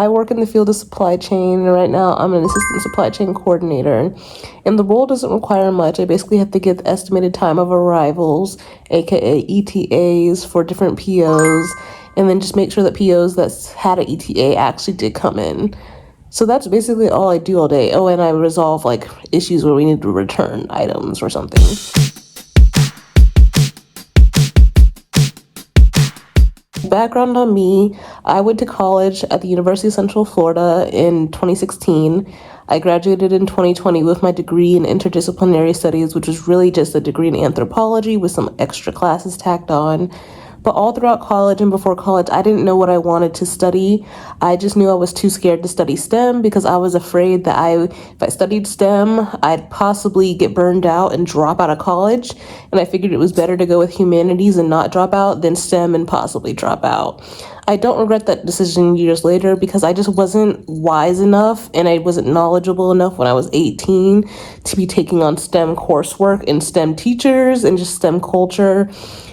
I work in the field of supply chain, and right now I'm an assistant supply chain coordinator. And the role doesn't require much. I basically have to give the estimated time of arrivals, aka ETAs, for different POs, and then just make sure that POs that had an ETA actually did come in. So that's basically all I do all day. Oh, and I resolve like issues where we need to return items or something. Background on me, I went to college at the University of Central Florida in 2016. I graduated in 2020 with my degree in interdisciplinary studies, which was really just a degree in anthropology with some extra classes tacked on. But all throughout college and before college, I didn't know what I wanted to study. I just knew I was too scared to study STEM because I was afraid that if I studied STEM, I'd possibly get burned out and drop out of college. And I figured it was better to go with humanities and not drop out than STEM and possibly drop out. I don't regret that decision years later because I just wasn't wise enough and I wasn't knowledgeable enough when I was 18 to be taking on STEM coursework and STEM teachers and just STEM culture.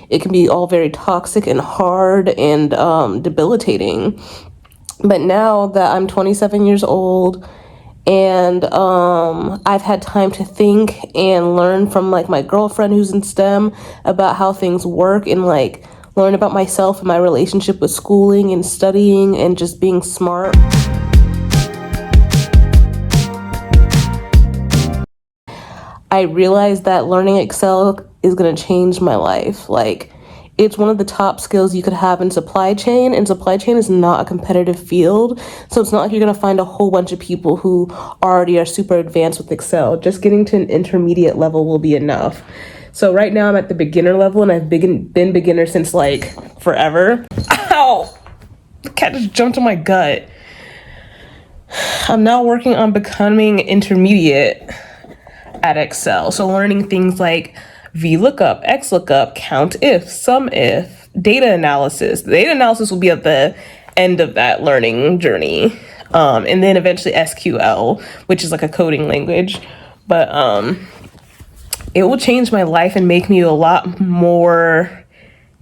It can be all very toxic and hard and debilitating. But now that I'm 27 years old and I've had time to think and learn from like my girlfriend who's in STEM about how things work and like learn about myself and my relationship with schooling and studying and just being smart. I realized that learning Excel is going to change my life. Like, it's one of the top skills you could have in supply chain, and supply chain is not a competitive field. So it's not like you're going to find a whole bunch of people who already are super advanced with Excel. Just getting to an intermediate level will be enough. So right now I'm at the beginner level, and I've been beginner since like forever. Ow! The cat just jumped in my gut. I'm now working on becoming intermediate at Excel. So learning things like VLOOKUP, XLOOKUP, COUNTIF, SUMIF, data analysis. The data analysis will be at the end of that learning journey. And then eventually SQL, which is like a coding language. But it will change my life and make me a lot more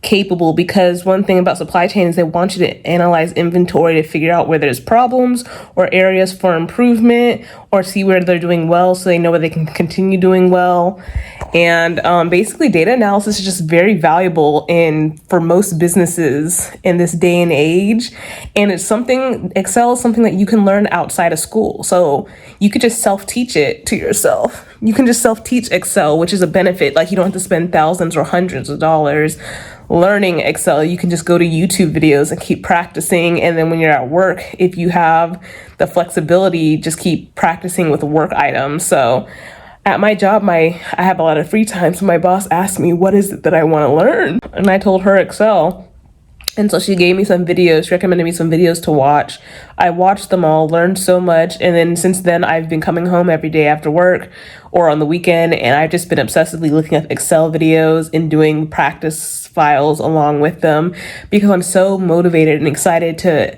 capable, because one thing about supply chain is they want you to analyze inventory to figure out where there's problems or areas for improvement, or see where they're doing well so they know where they can continue doing well. And basically data analysis is just very valuable for most businesses in this day and age. And Excel is something that you can learn outside of school. So you could just self-teach it to yourself. You can just self-teach Excel, which is a benefit. Like, you don't have to spend thousands or hundreds of dollars learning Excel. You can just go to YouTube videos and keep practicing. And then when you're at work, if you have the flexibility, just keep practicing with work items. So at my job, I have a lot of free time. So my boss asked me, what is it that I want to learn? And I told her Excel. And so she gave me some videos, she recommended me some videos to watch. I watched them all, learned so much. And then since then, I've been coming home every day after work or on the weekend. And I've just been obsessively looking at Excel videos and doing practice files along with them, because I'm so motivated and excited to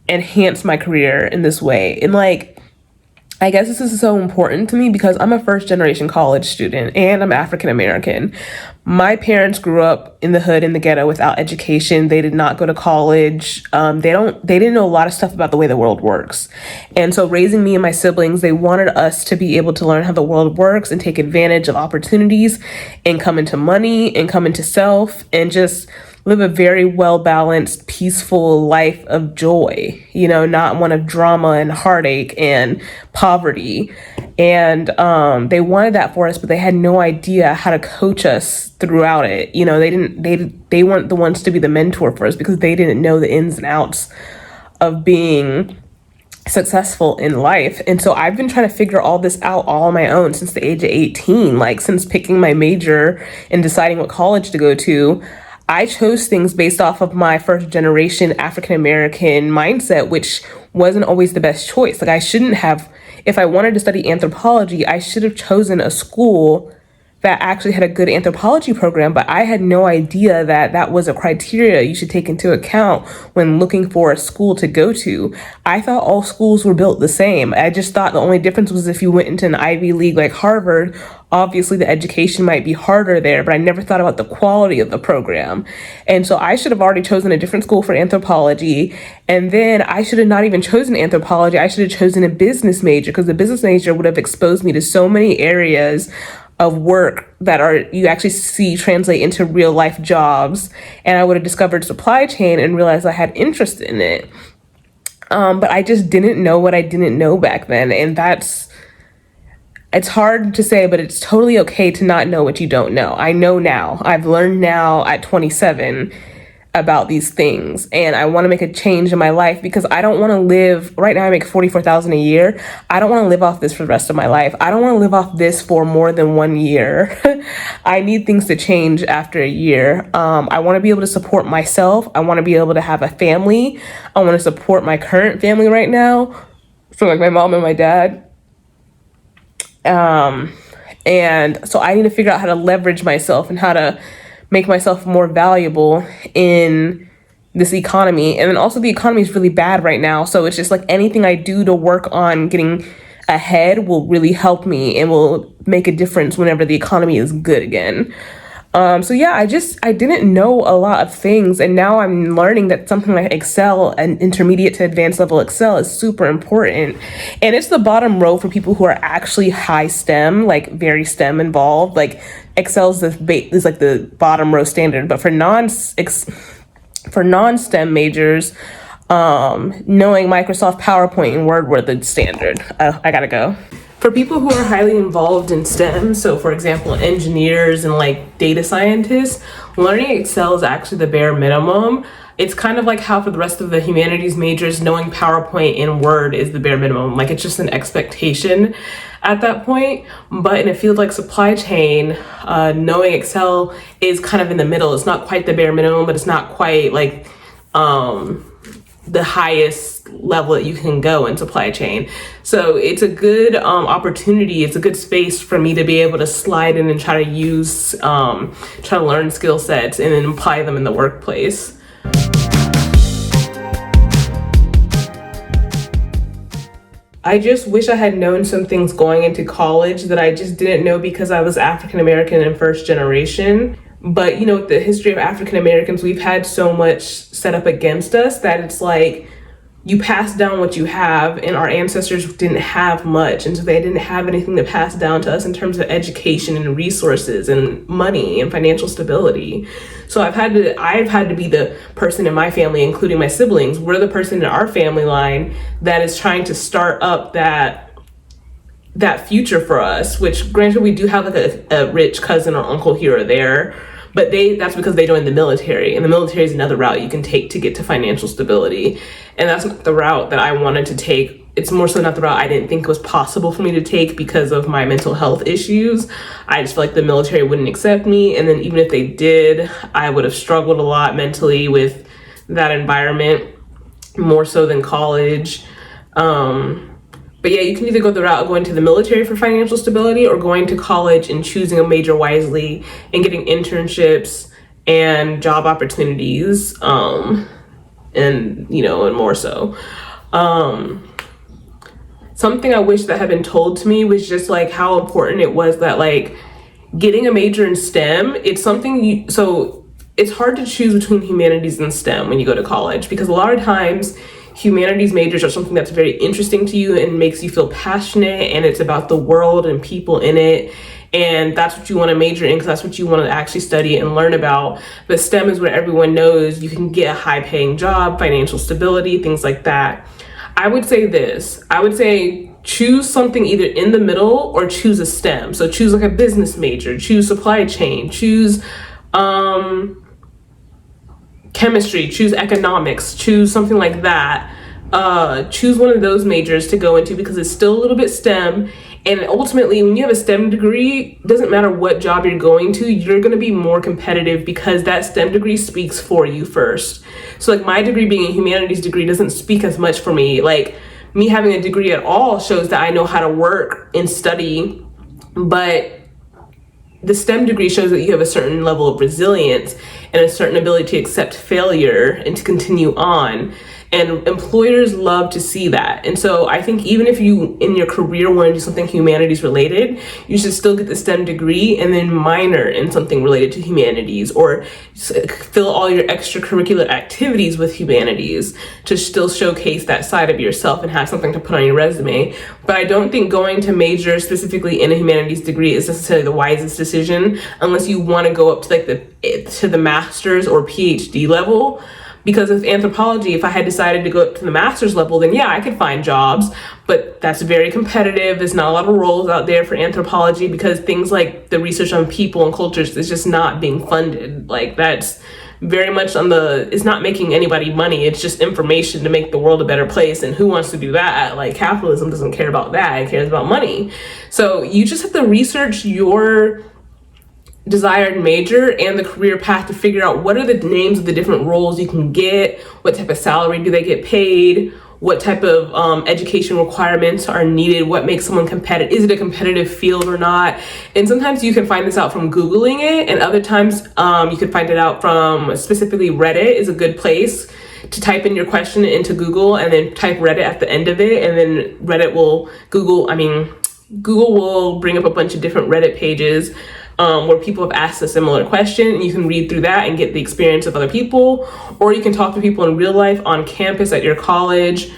enhance my career in this way. And like, I guess this is so important to me because I'm a first generation college student and I'm African American. My parents grew up in the hood, in the ghetto, without education. They did not go to college. They didn't know a lot of stuff about the way the world works. And so raising me and my siblings, they wanted us to be able to learn how the world works and take advantage of opportunities and come into money and come into self and just live a very well-balanced, peaceful life of joy, not one of drama and heartache and poverty. And they wanted that for us, but they had no idea how to coach us throughout it. They weren't the ones to be the mentor for us because they didn't know the ins and outs of being successful in life. And so I've been trying to figure all this out all on my own since the age of 18, like since picking my major and deciding what college to go to. I chose things based off of my first generation African American mindset, which wasn't always the best choice. Like, I shouldn't have, if I wanted to study anthropology, I should have chosen a school that actually had a good anthropology program, but I had no idea that that was a criteria you should take into account when looking for a school to go to. I thought all schools were built the same. I just thought the only difference was if you went into an Ivy League like Harvard, obviously the education might be harder there, but I never thought about the quality of the program. And so I should have already chosen a different school for anthropology. And then I should have not even chosen anthropology. I should have chosen a business major, because the business major would have exposed me to so many areas of work that are you actually see translate into real life jobs. And I would have discovered supply chain and realized I had interest in it. But I just didn't know what I didn't know back then. And it's hard to say, but it's totally okay to not know what you don't know. I know now. I've learned now at 27 about these things, and I want to make a change in my life, because I don't want to live right now. I make $44,000 a year. I don't want to live off this for the rest of my life. I don't want to live off this for more than 1 year. I need things to change after a year. I want to be able to support myself. I want to be able to have a family. I want to support my current family right now. So like my mom and my dad. And so I need to figure out how to leverage myself and how to make myself more valuable in this economy. And then also the economy is really bad right now. So it's just like anything I do to work on getting ahead will really help me and will make a difference whenever the economy is good again. So yeah, I didn't know a lot of things, and now I'm learning that something like Excel and intermediate to advanced level Excel is super important. And it's the bottom row for people who are actually high STEM, like very STEM involved. Like Excel is like the bottom row standard, but for non-STEM majors, knowing Microsoft PowerPoint and Word were the standard. I gotta go. For people who are highly involved in STEM, so for example, engineers and like data scientists, learning Excel is actually the bare minimum. It's kind of like how for the rest of the humanities majors, knowing PowerPoint and Word is the bare minimum. Like it's just an expectation at that point. But in a field like supply chain, knowing Excel is kind of in the middle. It's not quite the bare minimum, but it's not quite like the highest level that you can go in supply chain. So it's a good opportunity. It's a good space for me to be able to slide in and try to learn skill sets and then apply them in the workplace. I just wish I had known some things going into college that I just didn't know because I was African American and first generation. But you know, the history of African Americans, we've had so much set up against us that it's like you pass down what you have, and our ancestors didn't have much, and so they didn't have anything to pass down to us in terms of education and resources and money and financial stability. So I've had to be the person in my family, including my siblings. We're the person in our family line that is trying to start up that future for us, which granted we do have like a rich cousin or uncle here or there, but that's because they joined the military, and the military is another route you can take to get to financial stability. And that's not the route that I wanted to take. It's more so not the route I didn't think was possible for me to take because of my mental health issues. I just feel like the military wouldn't accept me, and then even if they did, I would have struggled a lot mentally with that environment, more so than college. But yeah, you can either go the route of going to the military for financial stability or going to college and choosing a major wisely and getting internships and job opportunities, and more so. Something I wish that had been told to me was just like how important it was that like getting a major in STEM, it's something so it's hard to choose between humanities and STEM when you go to college, because a lot of times humanities majors are something that's very interesting to you and makes you feel passionate, and it's about the world and people in it, and that's what you want to major in because that's what you want to actually study and learn about. But STEM is where everyone knows you can get a high paying job, financial stability, things like that. I would say choose something either in the middle or choose a STEM. So choose like a business major, choose supply chain, choose chemistry, choose economics, choose something like that. Choose one of those majors to go into because it's still a little bit STEM. And ultimately, when you have a STEM degree, it doesn't matter what job you're going to, you're going to be more competitive because that STEM degree speaks for you first. So like my degree being a humanities degree doesn't speak as much for me. Like me having a degree at all shows that I know how to work and study, but the STEM degree shows that you have a certain level of resilience and a certain ability to accept failure and to continue on. And employers love to see that. And so I think even if you in your career want to do something humanities related, you should still get the STEM degree and then minor in something related to humanities, or fill all your extracurricular activities with humanities to still showcase that side of yourself and have something to put on your resume. But I don't think going to major specifically in a humanities degree is necessarily the wisest decision unless you want to go up to like the master's or PhD level. Because with anthropology, if I had decided to go up to the master's level, then yeah, I could find jobs, but that's very competitive. There's not a lot of roles out there for anthropology because things like the research on people and cultures is just not being funded. Like that's very much it's not making anybody money. It's just information to make the world a better place. And who wants to do that? Like capitalism doesn't care about that. It cares about money. So you just have to research your desired major and the career path to figure out what are the names of the different roles you can get, what type of salary do they get paid, what type of education requirements are needed, what makes someone competitive, is it a competitive field or not. And sometimes you can find this out from Googling it, and other times you can find it out from specifically Reddit is a good place to type in your question into Google and then type Reddit at the end of it, and then Google will bring up a bunch of different Reddit pages where people have asked a similar question, and you can read through that and get the experience of other people, or you can talk to people in real life on campus at your college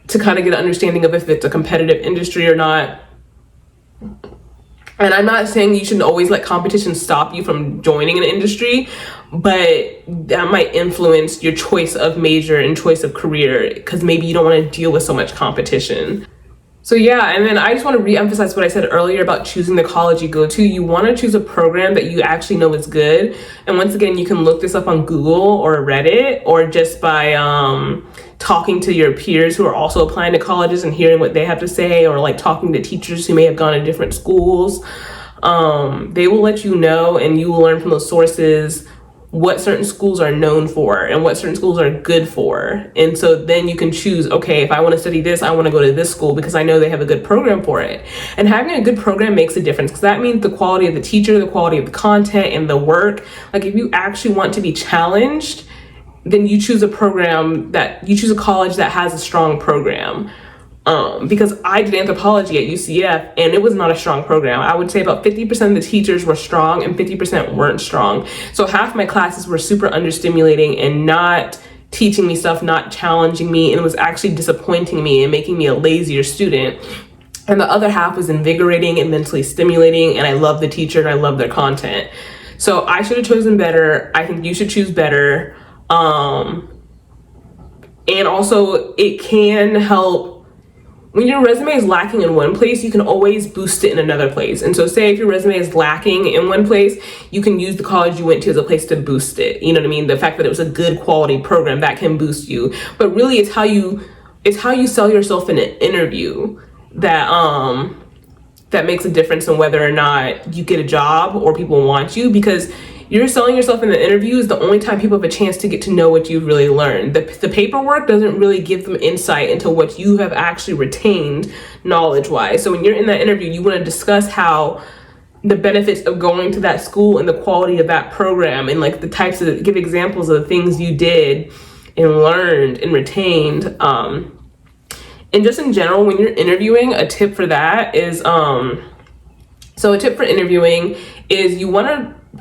to kind of get an understanding of if it's a competitive industry or not. And I'm not saying you shouldn't always let competition stop you from joining an industry, but that might influence your choice of major and choice of career because maybe you don't want to deal with so much competition. So yeah, and then I just want to re-emphasize what I said earlier about choosing the college you go to. You want to choose a program that you actually know is good. And once again, you can look this up on Google or Reddit, or just by talking to your peers who are also applying to colleges and hearing what they have to say, or like talking to teachers who may have gone to different schools. They will let you know, and you will learn from those sources what certain schools are known for and what certain schools are good for. And so then you can choose, okay, if I want to study this, I want to go to this school because I know they have a good program for it. And having a good program makes a difference because that means the quality of the teacher, the quality of the content and the work. Like if you actually want to be challenged, then you choose a college that has a strong program. Because I did anthropology at UCF and it was not a strong program. I would say about 50% of the teachers were strong and 50% weren't strong. So half my classes were super understimulating and not teaching me stuff, not challenging me, and it was actually disappointing me and making me a lazier student. And the other half was invigorating and mentally stimulating, and I love the teacher and I love their content. So I should have chosen better. I think you should choose better. And also it can help. When your resume is lacking in one place, you can always boost it in another place. And so say if your resume is lacking in one place, you can use the college you went to as a place to boost it. You know what I mean? The fact that it was a good quality program, that can boost you. But really it's how you sell yourself in an interview that makes a difference in whether or not you get a job or people want you, because you're selling yourself in the interview is the only time people have a chance to get to know what you've really learned. The paperwork doesn't really give them insight into what you have actually retained knowledge-wise. So when you're in that interview, you want to discuss how the benefits of going to that school and the quality of that program, and like the types of, give examples of the things you did and learned and retained. And just in general, when you're interviewing, a tip for that is, so a tip for interviewing is you want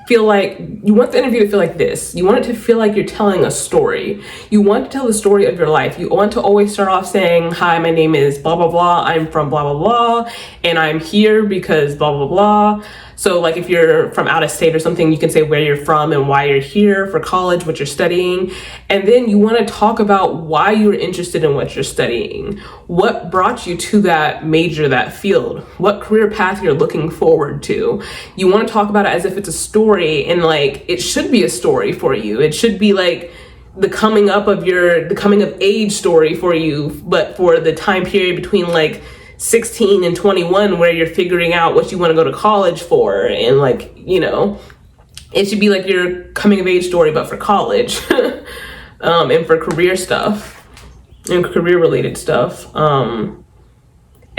the interview to feel like this. You want it to feel like you're telling a story. You want to tell the story of your life. You want to always start off saying, hi, my name is blah, blah, blah. I'm from blah, blah, blah. And I'm here because blah, blah, blah. So like if you're from out of state or something, you can say where you're from and why you're here for college, what you're studying. And then you want to talk about why you're interested in what you're studying. What brought you to that major, that field? What career path you're looking forward to? You want to talk about it as if it's a story, and like it should be a story for you. It should be like the coming of age story for you, but for the time period between like 16 and 21, where you're figuring out what you want to go to college for. And like, you know, it should be like your coming of age story, but for college and for career stuff and career related stuff. And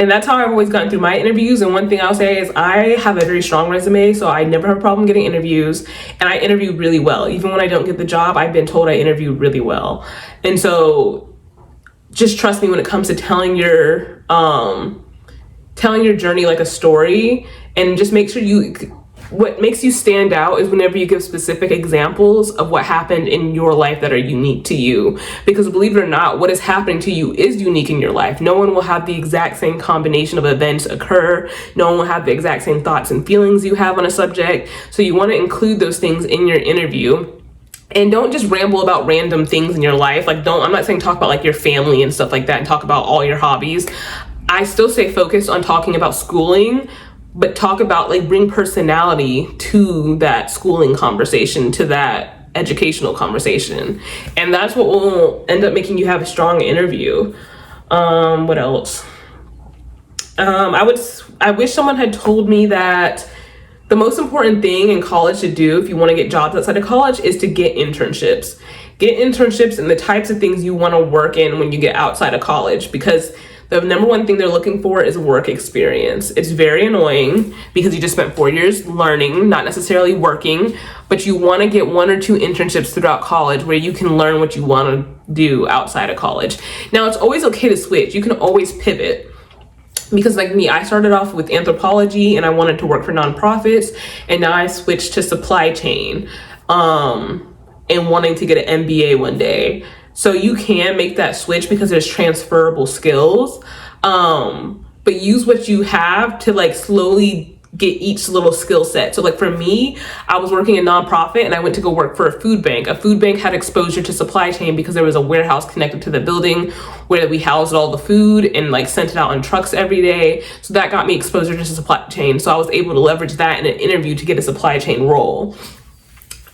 And that's how I've always gotten through my interviews. And one thing I'll say is I have a very strong resume, so I never have a problem getting interviews. And I interview really well. Even when I don't get the job, I've been told I interview really well. And so just trust me when it comes to telling your journey like a story, and just make sure what makes you stand out is whenever you give specific examples of what happened in your life that are unique to you. Because believe it or not, what is happening to you is unique in your life. No one will have the exact same combination of events occur. No one will have the exact same thoughts and feelings you have on a subject. So you want to include those things in your interview. And don't just ramble about random things in your life. I'm not saying talk about like your family and stuff like that and talk about all your hobbies. I still say focus on talking about schooling, but talk about bring personality to that schooling conversation, to that educational conversation. And that's what will end up making you have a strong interview. What else? I wish someone had told me that the most important thing in college to do if you want to get jobs outside of college is to get internships. Get internships in the types of things you want to work in when you get outside of college, because the number one thing they're looking for is work experience. It's very annoying because you just spent 4 years learning, not necessarily working, but you want to get 1 or 2 internships throughout college where you can learn what you want to do outside of college. Now, it's always okay to switch. You can always pivot. Because like me, I started off with anthropology and I wanted to work for nonprofits, and now I switched to supply chain and wanting to get an MBA one day. So you can make that switch because there's transferable skills, but use what you have to slowly get each little skill set. So for me, I was working in nonprofit and I went to go work for a food bank. A food bank had exposure to supply chain because there was a warehouse connected to the building where we housed all the food and sent it out on trucks every day. So that got me exposure to supply chain. So I was able to leverage that in an interview to get a supply chain role.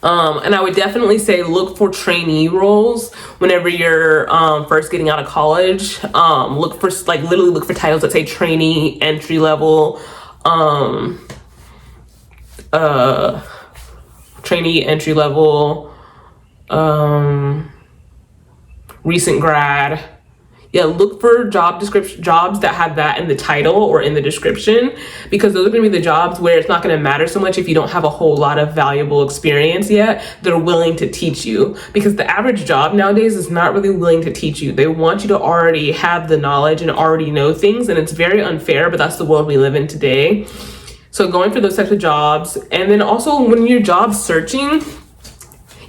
And I would definitely say look for trainee roles whenever you're first getting out of college. Look for literally look for titles that say trainee, entry level, trainee, entry level, recent grad. Yeah, look for jobs that have that in the title or in the description, because those are going to be the jobs where it's not going to matter so much if you don't have a whole lot of valuable experience yet. They're willing to teach you, because the average job nowadays is not really willing to teach you. They want you to already have the knowledge and already know things, and it's very unfair, but that's the world we live in today. So going for those types of jobs. And then also when you're job searching,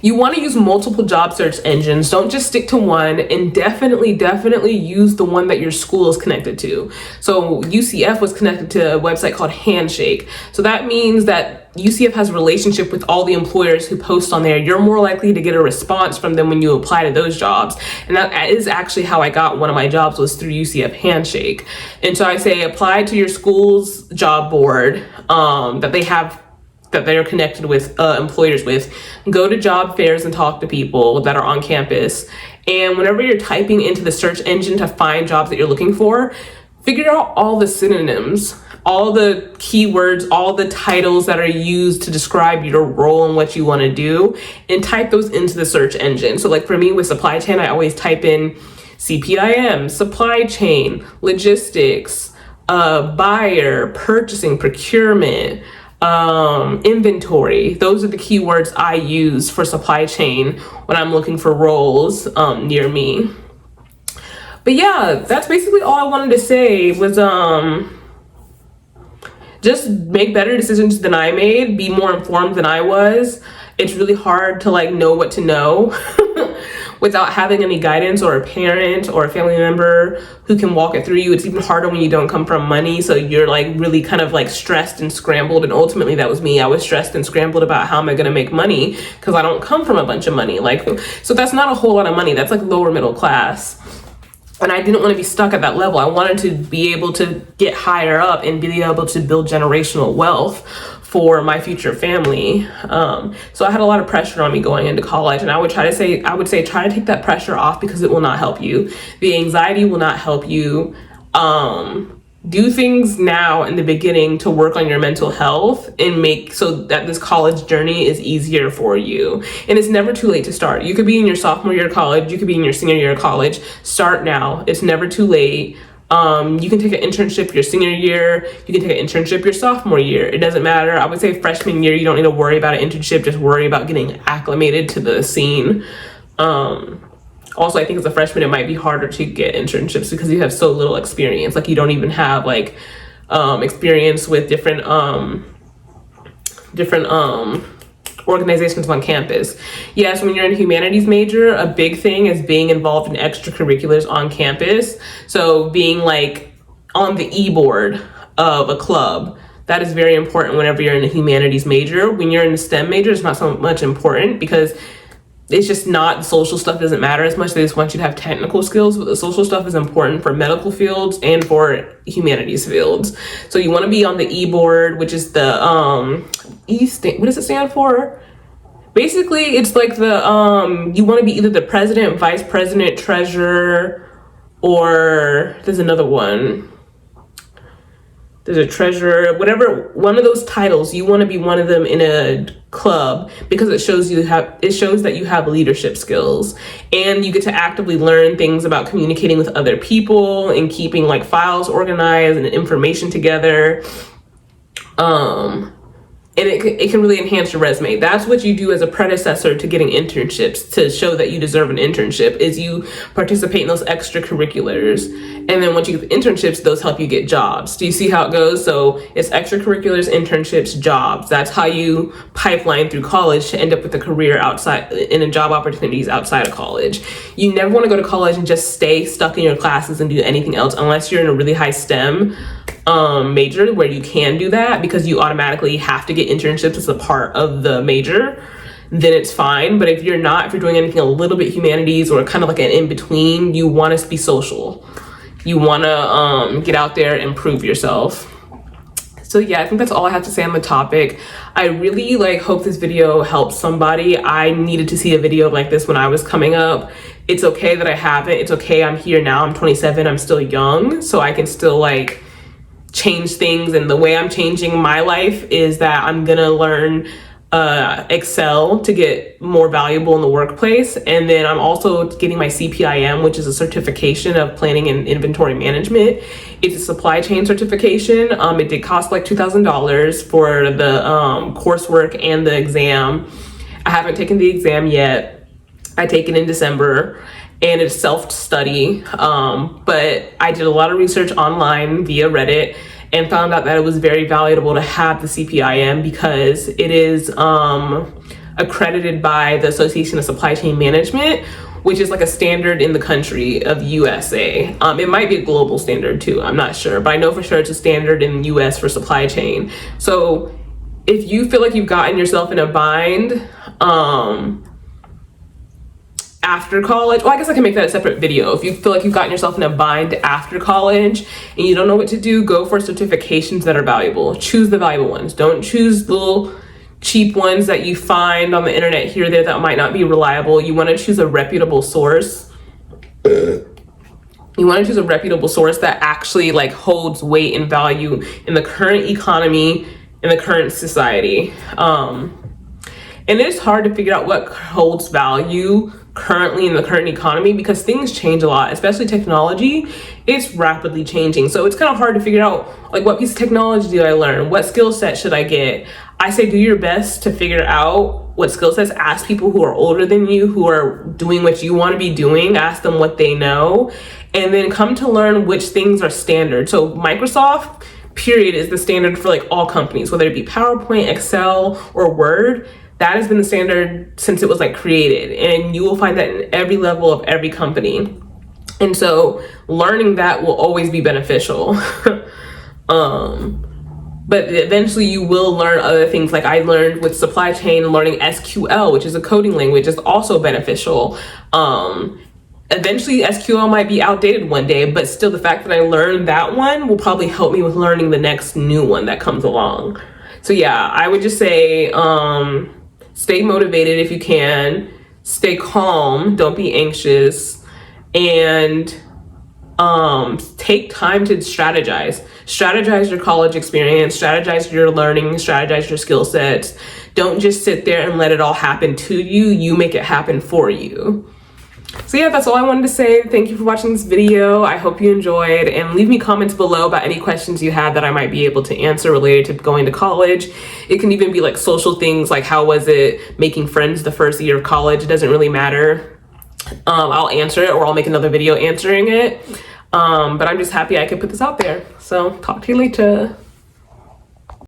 you want to use multiple job search engines. Don't just stick to one, and definitely use the one that your school is connected to. So UCF was connected to a website called Handshake. So that means that UCF has a relationship with all the employers who post on there. You're more likely to get a response from them when you apply to those jobs. And that is actually how I got one of my jobs, was through UCF Handshake. And so I say apply to your school's job board that they're connected with employers with. Go to job fairs and talk to people that are on campus. And whenever you're typing into the search engine to find jobs that you're looking for, figure out all the synonyms, all the keywords, all the titles that are used to describe your role and what you want to do, and type those into the search engine. So for me with supply chain, I always type in CPIM, supply chain, logistics, buyer, purchasing, procurement, inventory. Those are the keywords I use for supply chain when I'm looking for roles near me. But yeah, that's basically all I wanted to say was just make better decisions than I made, be more informed than I was. It's really hard to know what to know without having any guidance or a parent or a family member who can walk it through you. It's even harder when you don't come from money, so you're really kind of stressed and scrambled. And ultimately that was me. I was stressed and scrambled about how am I going to make money, because I don't come from a bunch of money. So that's not a whole lot of money. That's lower middle class. And I didn't want to be stuck at that level. I wanted to be able to get higher up and be able to build generational wealth for my future family. So I had a lot of pressure on me going into college, and I would say try to take that pressure off, because it will not help you. The anxiety will not help you. Do things now in the beginning to work on your mental health and make so that this college journey is easier for you. And it's never too late to start. You could be in your sophomore year of college, you could be in your senior year of college. Start now. It's never too late. You can take an internship your senior year. You can take an internship your sophomore year. It doesn't matter. I would say freshman year, you don't need to worry about an internship. Just worry about getting acclimated to the scene. Also, I think as a freshman, it might be harder to get internships because you have so little experience. Like, you don't even have like experience with different organizations on campus. Yes, when you're in a humanities major, a big thing is being involved in extracurriculars on campus. So being like on the e-board of a club, that is very important whenever you're in a humanities major. When you're in a STEM major, it's not so much important because it's just not, the social stuff doesn't matter as much. They just want you to have technical skills, but the social stuff is important for medical fields and for humanities fields. So you want to be on the e-board, which is the what does it stand for? Basically, it's like the you want to be either the president, vice president, treasurer, or there's another one. There's a treasurer, whatever, one of those titles, you want to be one of them in a club because it shows that you have leadership skills, and you get to actively learn things about communicating with other people and keeping like files organized and information together. And it can really enhance your resume. That's what you do as a predecessor to getting internships, to show that you deserve an internship, is you participate in those extracurriculars. And then once you get the internships, those help you get jobs. Do you see how it goes? So it's extracurriculars, internships, jobs. That's how you pipeline through college to end up with a career outside, in a job opportunities outside of college. You never want to go to college and just stay stuck in your classes and do anything else unless you're in a really high STEM major where you can do that, because you automatically have to get internships as a part of the major. Then it's fine. But if you're not, if you're doing anything a little bit humanities or kind of like an in-between, you want to be social. You want to get out there and prove yourself. So yeah, I think that's all I have to say on the topic. I really hope this video helps somebody. I needed to see a video like this when I was coming up. It's okay that I haven't. It's okay, I'm here now. I'm 27. I'm still young, so I can still change things. And the way I'm changing my life is that I'm gonna learn Excel to get more valuable in the workplace. And then I'm also getting my CPIM, which is a certification of planning and inventory management. It's a supply chain certification. It did cost like $2,000 for the coursework and the exam. I haven't taken the exam yet. I take it in December, and it's self-study, but I did a lot of research online via Reddit and found out that it was very valuable to have the CPIM because it is accredited by the Association of Supply Chain Management, which is like a standard in the country of USA. It might be a global standard too, I'm not sure, but I know for sure it's a standard in the US for supply chain. So if you feel like you've gotten yourself in a bind, after college, well, I guess I can make that a separate video. If you feel like you've gotten yourself in a bind after college and you don't know what to do, go for certifications that are valuable. Choose the valuable ones. Don't choose little cheap ones that you find on the internet here or there that might not be reliable. You want to choose a reputable source. You want to choose a reputable source that actually holds weight and value in the current economy, in the current society. And it's hard to figure out what holds value currently in the current economy because things change a lot, especially technology. It's rapidly changing. So it's kind of hard to figure out what piece of technology do I learn? What skill set should I get? I say do your best to figure out what skill sets. Ask people who are older than you, who are doing what you want to be doing. Ask them what they know, and then come to learn which things are standard. So Microsoft, period, is the standard for all companies, whether it be PowerPoint, Excel, or Word. That has been the standard since it was created, and you will find that in every level of every company. And so learning that will always be beneficial. But eventually you will learn other things. Like I learned with supply chain, learning SQL, which is a coding language, is also beneficial. Eventually SQL might be outdated one day, but still the fact that I learned that one will probably help me with learning the next new one that comes along. So yeah, I would just say, stay motivated if you can, stay calm, don't be anxious, and take time to strategize. Strategize your college experience, strategize your learning, strategize your skill sets. Don't just sit there and let it all happen to you. You make it happen for you. So yeah, that's all I wanted to say. Thank you for watching this video. I hope you enjoyed, and leave me comments below about any questions you had that I might be able to answer related to going to college. It can even be like social things, like how was it making friends the first year of college? It doesn't really matter. I'll answer it, or I'll make another video answering it. But I'm just happy I could put this out there. So talk to you later.